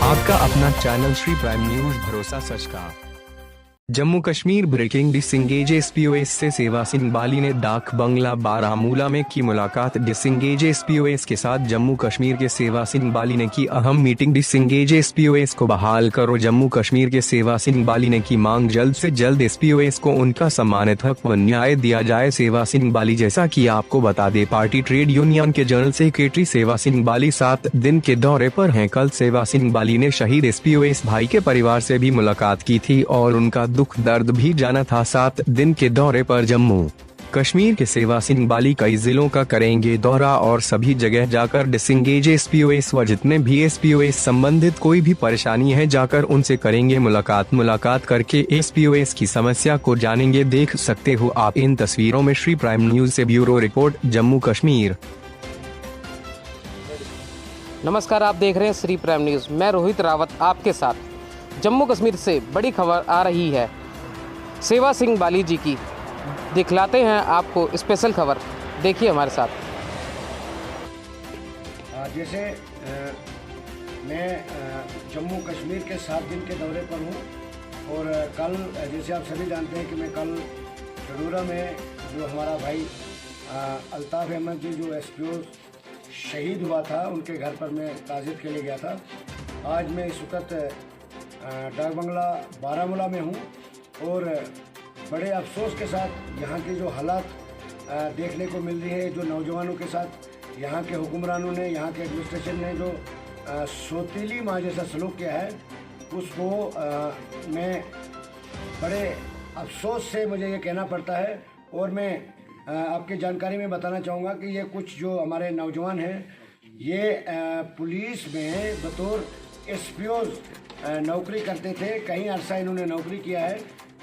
आपका अपना channel Shri prime news, भरोसा सच का। जम्मू कश्मीर ब्रेकिंग, डिसंगेज एसपीओएस से सेवा सिंह बाली ने डाक बंगला बारामूला में की मुलाकात। डिसंगेज एसपीओएस के साथ जम्मू कश्मीर के सेवा सिंह बाली ने की अहम मीटिंग। डिसंगेज एसपीओएस को बहाल करो। जम्मू कश्मीर के सेवा सिंह बाली ने की मांग, जल्द से जल्द एसपीओएस को उनका सम्मानित हक व न्याय दिया जाए। सेवा सिंह बाली, जैसा कि आपको बता दे, पार्टी ट्रेड यूनियन के जनरल सेक्रेटरी सेवा सिंह बाली 7 दिन के दौरे पर हैं। कल सेवा सिंह बाली ने शहीद एसपीओएस भाई के परिवार से भी मुलाकात की थी और उनका दुख दर्द भी जाना था। 7 दिन के दौरे पर जम्मू कश्मीर के सेवा सिंह बाली कई जिलों का करेंगे दौरा और सभी जगह जाकर डिसंगेज एसपीओएस व जितने भी एसपीओएस संबंधित कोई भी परेशानी है जाकर उनसे करेंगे मुलाकात करके एसपीओएस की समस्या को जानेंगे। देख सकते हो आप इन तस्वीरों में श्री प्राइम न्यूज से ब्यूरो रिपोर्ट, जम्मू कश्मीर। नमस्कार, आप देख रहे हैं श्री प्राइम न्यूज। मैं रोहित रावत आपके साथ। जम्मू कश्मीर से बड़ी खबर आ रही है सेवा सिंह बाली जी की। दिखलाते हैं आपको स्पेशल खबर, देखिए हमारे साथ। जैसे मैं जम्मू कश्मीर के 7 दिन के दौरे पर हूँ और कल, जैसे आप सभी जानते हैं कि मैं कल चडूरा में जो हमारा भाई अल्ताफ़ अहमद जी जो एसपीओ शहीद हुआ था, उनके घर पर मैं ताज़ियत के लिए गया था। आज मैं इस वक्त डाक बंगला बारामूला में हूँ और बड़े अफसोस के साथ यहाँ के जो हालात देखने को मिल रही है, जो नौजवानों के साथ यहाँ के हुक्मरानों ने, यहाँ के एडमिनिस्ट्रेशन ने जो सौतीली माँ जैसा सलूक किया है, उसको मैं बड़े अफसोस से मुझे ये कहना पड़ता है। और मैं आपकी जानकारी में बताना चाहूँगा कि ये कुछ जो हमारे नौजवान हैं, ये पुलिस में बतौर एसपीओ नौकरी करते थे। कई अरसा इन्होंने नौकरी किया है,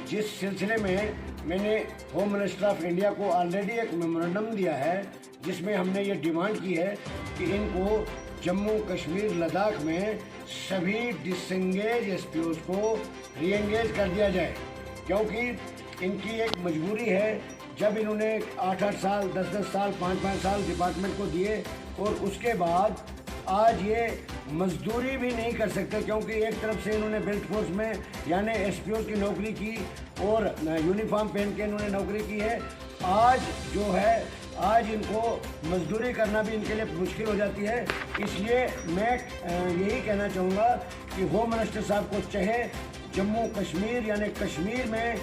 जिस सिलसिले में मैंने होम मिनिस्टर ऑफ इंडिया को ऑलरेडी एक मेमोरेंडम दिया है, जिसमें हमने ये डिमांड की है कि इनको जम्मू कश्मीर लद्दाख में सभी डिसंगेज एसपीओज को रीएंगेज कर दिया जाए, क्योंकि इनकी एक मजबूरी है। जब इन्होंने 8-8 साल, 10-10 साल, 5-5 साल डिपार्टमेंट को दिए और उसके बाद आज ये मजदूरी भी नहीं कर सकते, क्योंकि एक तरफ से इन्होंने बेल्ट फोर्स में यानी एसपीओ की नौकरी की और यूनिफॉर्म पहन के इन्होंने नौकरी की है। आज जो है, आज इनको मजदूरी करना भी इनके लिए मुश्किल हो जाती है। इसलिए मैं यही कहना चाहूँगा कि होम मिनिस्टर साहब को चाहे जम्मू कश्मीर यानी कश्मीर में,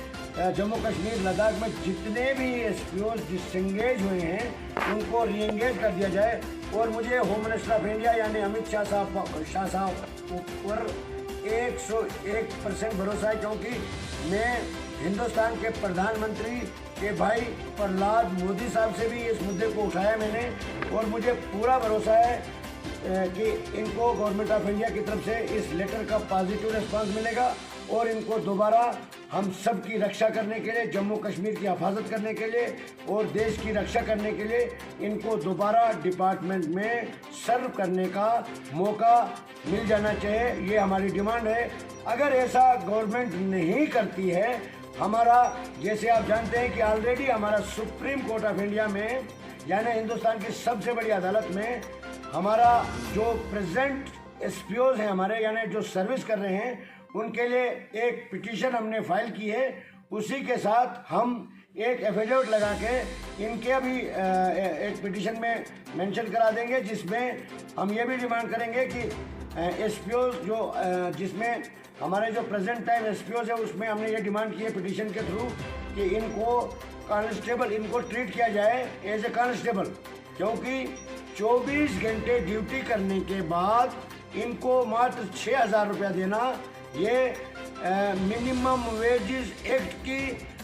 जम्मू कश्मीर लद्दाख में जितने भी एसपीओ डिसंगेज हुए हैं उनको रीएंगेज कर दिया जाए। और मुझे होम मिनिस्टर ऑफ इंडिया यानी अमित शाह साहब पर 101% भरोसा है, क्योंकि मैं हिंदुस्तान के प्रधानमंत्री के भाई प्रहलाद मोदी साहब से भी इस मुद्दे को उठाया मैंने, और मुझे पूरा भरोसा है कि इनको गवर्नमेंट ऑफ इंडिया की तरफ से इस लेटर का पॉजिटिव रिस्पांस मिलेगा और इनको दोबारा हम सब की रक्षा करने के लिए, जम्मू कश्मीर की हिफाजत करने के लिए और देश की रक्षा करने के लिए इनको दोबारा डिपार्टमेंट में सर्व करने का मौका मिल जाना चाहिए। ये हमारी डिमांड है। अगर ऐसा गवर्नमेंट नहीं करती है, हमारा, जैसे आप जानते हैं कि ऑलरेडी हमारा सुप्रीम कोर्ट ऑफ इंडिया में यानी हिंदुस्तान की सबसे बड़ी अदालत में हमारा जो प्रेजेंट एसपीओज हैं हमारे, यानी जो सर्विस कर रहे हैं, उनके लिए एक पिटीशन हमने फाइल की है। उसी के साथ हम एक एफिडेविट लगा के इनके भी एक पिटीशन में मेंशन करा देंगे, जिसमें हम ये भी डिमांड करेंगे कि एसपीओज जो जिसमें हमारे जो प्रेजेंट टाइम एसपीओज है, उसमें हमने ये डिमांड की है पिटीशन के थ्रू कि इनको कांस्टेबल, इनको ट्रीट किया जाए एज ए कांस्टेबल, क्योंकि 24 घंटे ड्यूटी करने के बाद इनको मात्र 6,000 रुपया देना, ये मिनिमम वेजेस एक्ट की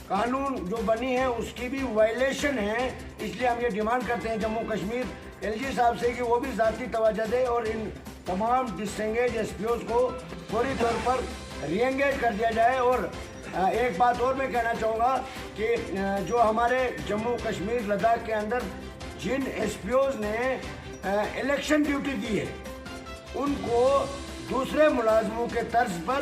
कानून जो बनी है उसकी भी वायलेशन है। इसलिए हम ये डिमांड करते हैं जम्मू कश्मीर एलजी साहब से कि वो भी ज़ाती तवज्जो दे और इन तमाम डिसंगेज एसपीओज को फौरी तौर पर रीएंगेज कर दिया जाए। और एक बात और मैं कहना चाहूँगा कि जो हमारे जम्मू कश्मीर लद्दाख के अंदर जिन एसपीओज ने इलेक्शन ड्यूटी दी है, उनको दूसरे मुलाजमों के तर्ज पर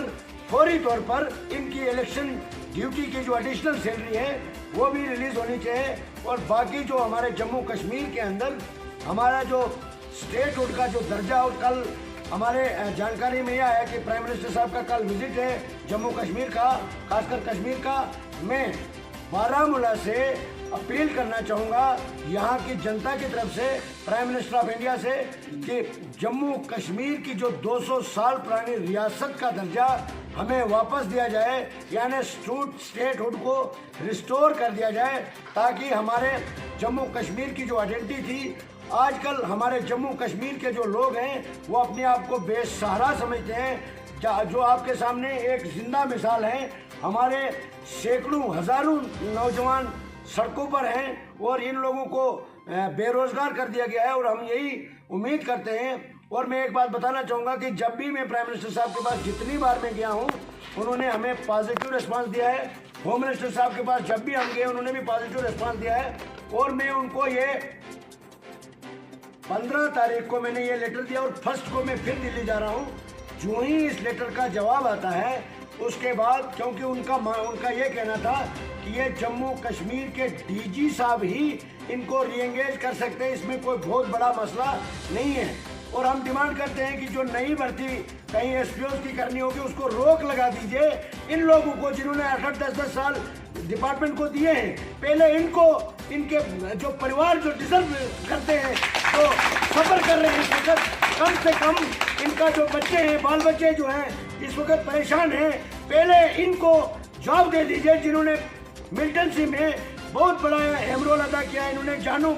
फौरी तौर पर इनकी इलेक्शन ड्यूटी की जो एडिशनल सैलरी है वो भी रिलीज होनी चाहिए। और बाकी जो हमारे जम्मू कश्मीर के अंदर हमारा जो स्टेटहुड का जो दर्जा, और कल हमारे जानकारी में यह आया कि प्राइम मिनिस्टर साहब का कल विजिट है जम्मू कश्मीर का, खासकर कश्मीर का। मैं बारामूला से अपील करना चाहूँगा यहाँ की जनता की तरफ से, प्राइम मिनिस्टर ऑफ इंडिया से, कि जम्मू कश्मीर की जो 200 साल पुरानी रियासत का दर्जा हमें वापस दिया जाए, यानी स्टेटहुड को रिस्टोर कर दिया जाए, ताकि हमारे जम्मू कश्मीर की जो आइडेंटिटी थी, आजकल हमारे जम्मू कश्मीर के जो लोग हैं वो अपने आप को बेसहारा समझते हैं। जो आपके सामने एक जिंदा मिसाल है, हमारे सैकड़ों हजारों नौजवान सड़कों पर हैं और इन लोगों को बेरोजगार कर दिया गया है, और हम यही उम्मीद करते हैं। और मैं एक बात बताना चाहूँगा कि जब भी मैं प्राइम मिनिस्टर साहब के पास जितनी बार मैं गया हूँ, उन्होंने हमें पॉजिटिव रिस्पांस दिया है। होम मिनिस्टर साहब के पास जब भी हम गए, उन्होंने भी पॉजिटिव रिस्पांस दिया है। और मैं उनको ये 15 तारीख को मैंने ये लेटर दिया और 1 को मैं फिर दिल्ली जा रहा हूँ। जो ही इस लेटर का जवाब आता है, उसके बाद, क्योंकि उनका ये कहना था कि ये जम्मू कश्मीर के डीजी साहब ही इनको रीएंगेज कर सकते हैं, इसमें कोई बहुत बड़ा मसला नहीं है। और हम डिमांड करते हैं कि जो नई भर्ती कहीं एसपीओ की करनी होगी, उसको रोक लगा दीजिए। इन लोगों को जिन्होंने 8-10 साल डिपार्टमेंट को दिए हैं, पहले इनको, इनके जो परिवार जो डिजर्व करते हैं, जो सफर कर रहे हैं, कम से कम इनका जो बच्चे हैं, बाल बच्चे जो हैं इस वक्त परेशान हैं, पहले इनको जॉब दे दीजिए। जिन्होंने मिलिटेंसी में बहुत बड़ा अहम रोल अदा किया, इन्होंने जानों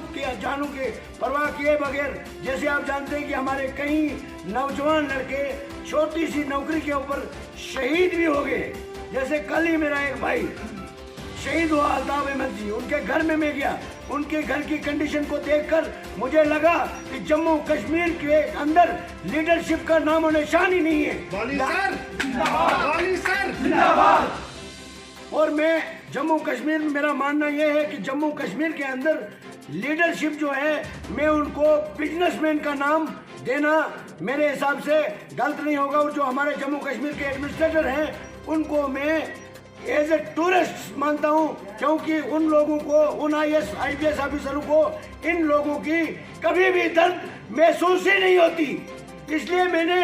के परवाह किए बगैर, जैसे आप जानते हैं कि हमारे कई नौजवान लड़के छोटी सी नौकरी के ऊपर शहीद भी हो गए। जैसे कल ही मेरा एक भाई शहीद हुआ, अल्ताफ अहमद जी, उनके घर में मैं गया, उनके घर की कंडीशन को देखकर मुझे लगा कि जम्मू कश्मीर के अंदर लीडरशिप का नामो निशान ही नहीं है। और मैं जम्मू कश्मीर में, मेरा मानना यह है कि जम्मू कश्मीर के अंदर लीडरशिप जो है, मैं उनको बिजनेसमैन का नाम देना मेरे हिसाब से गलत नहीं होगा। और जो हमारे जम्मू कश्मीर के एडमिनिस्ट्रेटर हैं, उनको मैं एज ए टूरिस्ट मानता हूँ, क्योंकि उन लोगों को, उन IAS ऑफिसरों को इन लोगों की कभी भी दर्द महसूस ही नहीं होती। इसलिए मैंने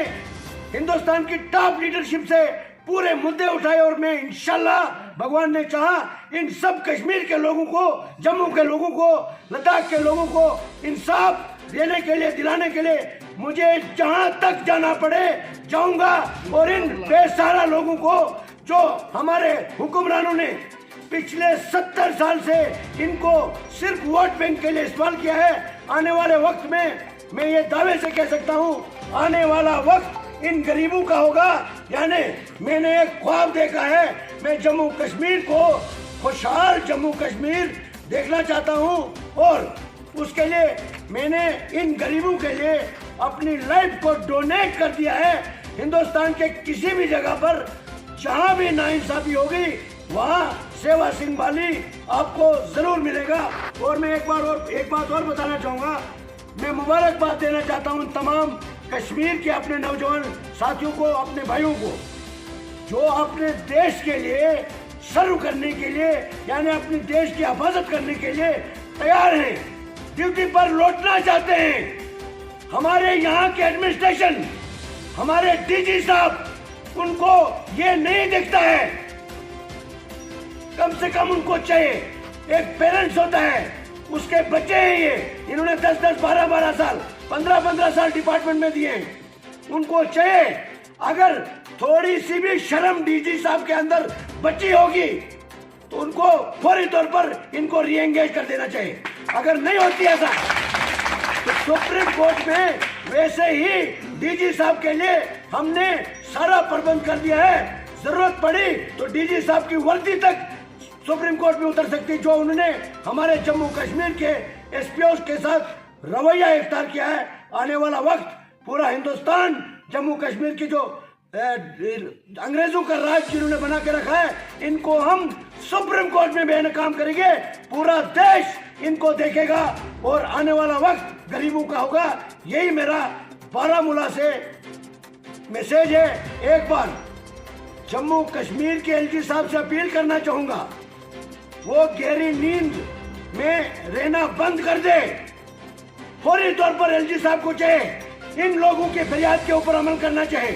हिंदुस्तान की टॉप लीडरशिप से पूरे मुद्दे उठाए, और मैं इंशाल्लाह, भगवान ने चाहा, इन सब कश्मीर के लोगों को, जम्मू के लोगों को, लद्दाख के लोगों को इंसाफ देने के लिए, दिलाने के लिए मुझे जहां तक जाना पड़े जाऊंगा। और इन बेसहारा लोगों को, जो हमारे हुक्मरानों ने पिछले 70 साल से इनको सिर्फ वोट बैंक के लिए इस्तेमाल किया है, आने वाले वक्त में मैं ये दावे से कह सकता हूँ, आने वाला वक्त इन गरीबों का होगा। यानी मैंने एक ख्वाब देखा है, मैं जम्मू कश्मीर को खुशहाल जम्मू कश्मीर देखना चाहता हूँ, और उसके लिए मैंने इन गरीबों के लिए अपनी लाइफ को डोनेट कर दिया है। हिंदुस्तान के किसी भी जगह पर जहाँ भी नाइंसाफी होगी, वहाँ सेवा सिंह बाली आपको जरूर मिलेगा। और मैं एक बात और बताना चाहूँगा, मैं मुबारकबाद देना चाहता हूँ तमाम कश्मीर के अपने नौजवान साथियों को, अपने भाइयों को, जो अपने देश के लिए सर्व करने के लिए, यानी अपने देश की हिफाजत करने के लिए तैयार हैं, ड्यूटी पर लौटना चाहते हैं। हमारे यहाँ के एडमिनिस्ट्रेशन, हमारे डीजी साहब, उनको ये नहीं दिखता है। कम से कम उनको चाहिए, एक पेरेंट्स होता है, उसके बच्चे हैं ये, इन्होंने 10-10, 12-12 साल, 15-15 साल डिपार्टमेंट में दिए हैं। उनको चाहिए, अगर थोड़ी सी भी शर्म डीजी साहब के अंदर बची होगी, तो उनको फौरी तौर पर इनको रीएंगेज कर देना चाहिए। अगर नहीं होती ऐसा, तो सुप्रीम कोर्ट में वैसे ही डीजी साहब के लिए हमने सारा प्रबंध कर दिया है। जरूरत पड़ी तो डीजी साहब की वर्दी तक सुप्रीम कोर्ट में उतर सकती, जो उन्होंने हमारे जम्मू कश्मीर के एसपीओ के साथ रवैया इख्तियार किया है। आने वाला वक्त पूरा हिंदुस्तान जम्मू कश्मीर की जो अंग्रेजों का राज जिन्होंने बना के रखा है, इनको हम सुप्रीम कोर्ट में बेनकाम करेंगे। पूरा देश इनको देखेगा और आने वाला वक्त गरीबों का होगा। यही मेरा बारामूला से मैसेज है। एक बार जम्मू कश्मीर के एलजी साहब से अपील करना चाहूंगा, वो गहरी नींद में रहना बंद कर दे। फौरी तौर पर एलजी साहब को चाहिए इन लोगों के फरियाद के ऊपर अमल करना चाहिए।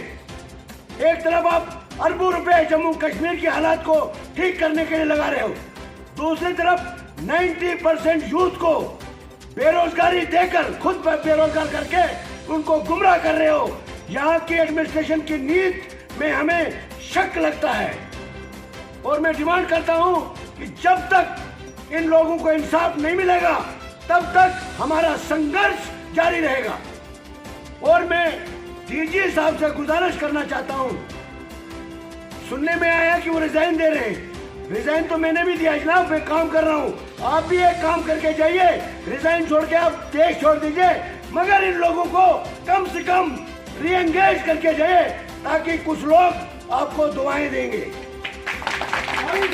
एक तरफ आप अरबों रुपए जम्मू कश्मीर की हालात को ठीक करने के लिए लगा रहे हो, दूसरी तरफ 90% यूथ को बेरोजगारी देकर खुद बेरोजगार करके उनको गुमराह कर रहे हो। यहाँ की एडमिनिस्ट्रेशन की नीति में हमें शक लगता है और मैं डिमांड करता हूँ कि जब तक इन लोगों को इंसाफ नहीं मिलेगा तब तक हमारा संघर्ष जारी रहेगा। और मैं डीजी साहब से गुजारिश करना चाहता हूँ, सुनने में आया कि वो रिजाइन दे रहे हैं। रिजाइन तो मैंने भी दिया जनाब, मैं काम कर रहा हूँ, आप भी एक काम करके जाइए, रिजाइन छोड़ के आप देश छोड़ दीजिए, मगर इन लोगों को कम से कम री एंगेज करके जाइए ताकि कुछ लोग आपको दुआएं देंगे। कदम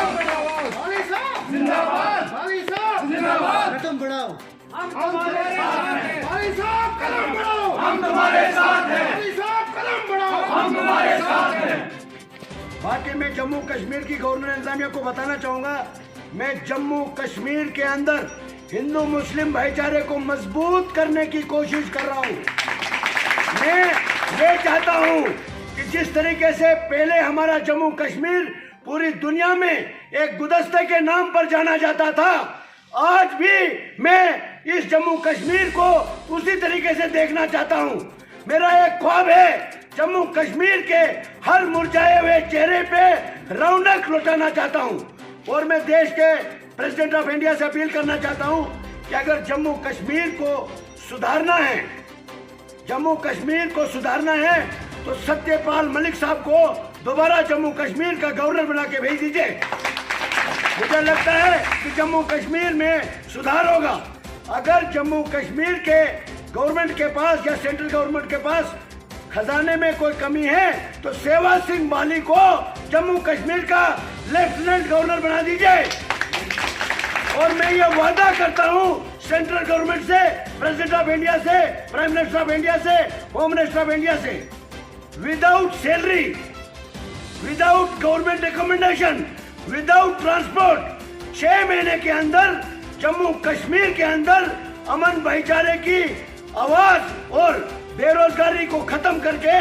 बढ़ाओ, हम तुम्हारे साथ हैं। कदम बढ़ाओ, हम तुम्हारे साथ हैं। कदम बढ़ाओ, हम तुम्हारे साथ हैं। बाकी मैं जम्मू कश्मीर की गवर्नर इंतजामिया को बताना चाहूंगा, मैं जम्मू कश्मीर के अंदर हिंदू मुस्लिम भाईचारे को मजबूत करने की कोशिश कर रहा हूं। मैं ये चाहता हूं कि जिस तरीके से पहले हमारा जम्मू कश्मीर पूरी दुनिया में एक गुलदस्ते के नाम पर जाना जाता था, आज भी मैं इस जम्मू कश्मीर को उसी तरीके से देखना चाहता हूं। मेरा एक ख्वाब है, जम्मू कश्मीर के हर मुरझाए हुए चेहरे पे रौनक लौटाना चाहता हूं। और मैं देश के प्रेसिडेंट ऑफ इंडिया से अपील करना चाहता हूं कि अगर जम्मू कश्मीर को सुधारना है, जम्मू कश्मीर को सुधारना है तो सत्यपाल मलिक साहब को दोबारा जम्मू कश्मीर का गवर्नर बना के भेज दीजिए। मुझे लगता है कि जम्मू कश्मीर में सुधार होगा। अगर जम्मू कश्मीर के गवर्नमेंट के पास या सेंट्रल गवर्नमेंट के पास खजाने में कोई कमी है तो सेवा सिंह बाली को जम्मू कश्मीर का लेफ्टिनेंट गवर्नर बना दीजिए। और मैं ये वादा करता हूँ सेंट्रल गवर्नमेंट से, प्रेसिडेंट ऑफ इंडिया से, प्राइम मिनिस्टर ऑफ इंडिया से, होम मिनिस्टर ऑफ इंडिया से, without salary, without government recommendation, without transport 6 महीने के अंदर जम्मू कश्मीर के अंदर अमन भाईचारे की आवाज और बेरोजगारी को खत्म करके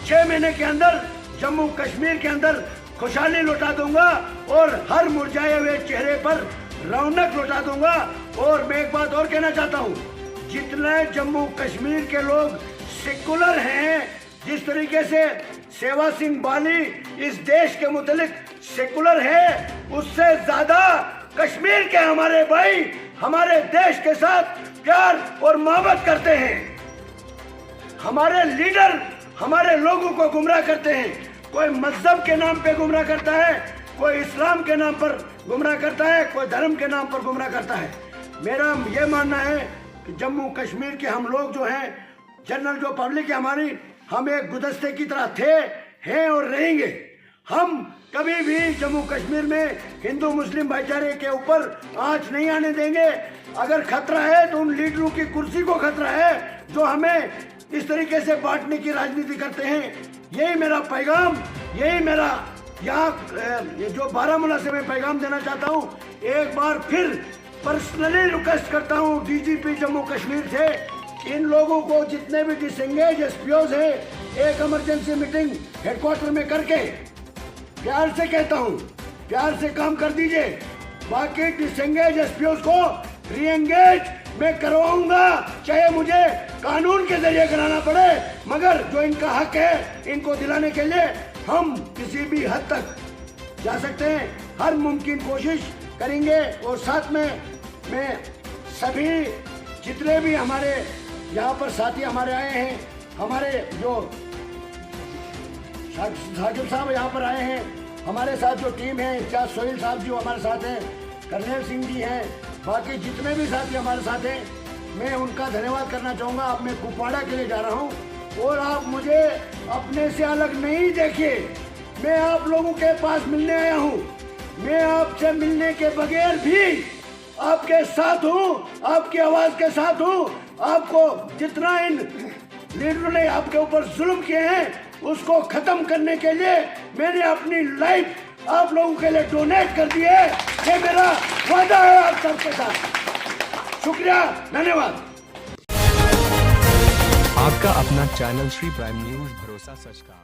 6 महीने के अंदर जम्मू कश्मीर के अंदर खुशहाली लौटा दूंगा और हर मुरझाए हुए चेहरे पर रौनक लौटा दूंगा। और मैं एक बात और कहना चाहता हूँ, जितने जम्मू कश्मीर के लोग सेकुलर हैं, जिस तरीके से सेवा सिंह बाली इस देश के मुतालिक सेकुलर है, उससे ज्यादा कश्मीर के हमारे भाई हमारे देश के साथ प्यार और मोहब्बत करते हैं। हमारे लीडर हमारे लोगों को गुमराह करते हैं, कोई मजहब के नाम पे गुमराह करता है, कोई इस्लाम के नाम पर गुमराह करता है, कोई धर्म के नाम पर गुमराह करता है। मेरा ये मानना है कि जम्मू कश्मीर के हम लोग जो हैं, जनरल जो पब्लिक है हमारी, हम एक गुलदस्ते की तरह थे, हैं और रहेंगे। हम कभी भी जम्मू कश्मीर में हिंदू मुस्लिम भाईचारे के ऊपर आंच नहीं आने देंगे। अगर खतरा है तो उन लीडरों की कुर्सी को खतरा है जो हमें इस तरीके से बांटने की राजनीति करते हैं। यही मेरा पैगाम, यही मेरा यहाँ जो बारामूला से मैं पैगाम देना चाहता हूँ। एक बार फिर पर्सनली रिक्वेस्ट करता हूँ डीजीपी जम्मू कश्मीर से, इन लोगों को जितने भी डिसएंगेज एसपीओज हैं, एक इमरजेंसी मीटिंग हेडक्वार्टर में करके प्यार से कहता हूँ, प्यार से काम कर दीजिए। बाकी डिसएंगेज एसपीओज को रीएंगेज मैं करवाऊंगा, चाहे मुझे कानून के जरिए कराना पड़े, मगर जो इनका हक है इनको दिलाने के लिए हम किसी भी हद तक जा सकते हैं, हर मुमकिन कोशिश करेंगे। और साथ में मैं सभी जितने भी हमारे यहाँ पर साथी हमारे आए हैं, हमारे जो साजिद साहब यहाँ पर आए हैं, हमारे साथ जो टीम है, इंचार्ज सोहेल साहब जी हमारे साथ हैं, कर्नल सिंह जी हैं, बाकी जितने भी साथी हमारे साथ हैं, मैं उनका धन्यवाद करना चाहूँगा। अब मैं कुपवाड़ा के लिए जा रहा हूँ और आप मुझे अपने से अलग नहीं देखिए, मैं आप लोगों के पास मिलने आया हूँ। मैं आपसे मिलने के बगैर भी आपके साथ हूँ, आपकी आवाज़ के साथ हूँ। आपको जितना इन लीडरों ने आपके ऊपर जुल्म किए हैं उसको खत्म करने के लिए मैंने अपनी लाइफ आप लोगों के लिए डोनेट कर दी है। ये मेरा वादा है आप सबके साथ। शुक्रिया, धन्यवाद। आपका अपना चैनल श्री प्राइम न्यूज भरोसा सच का।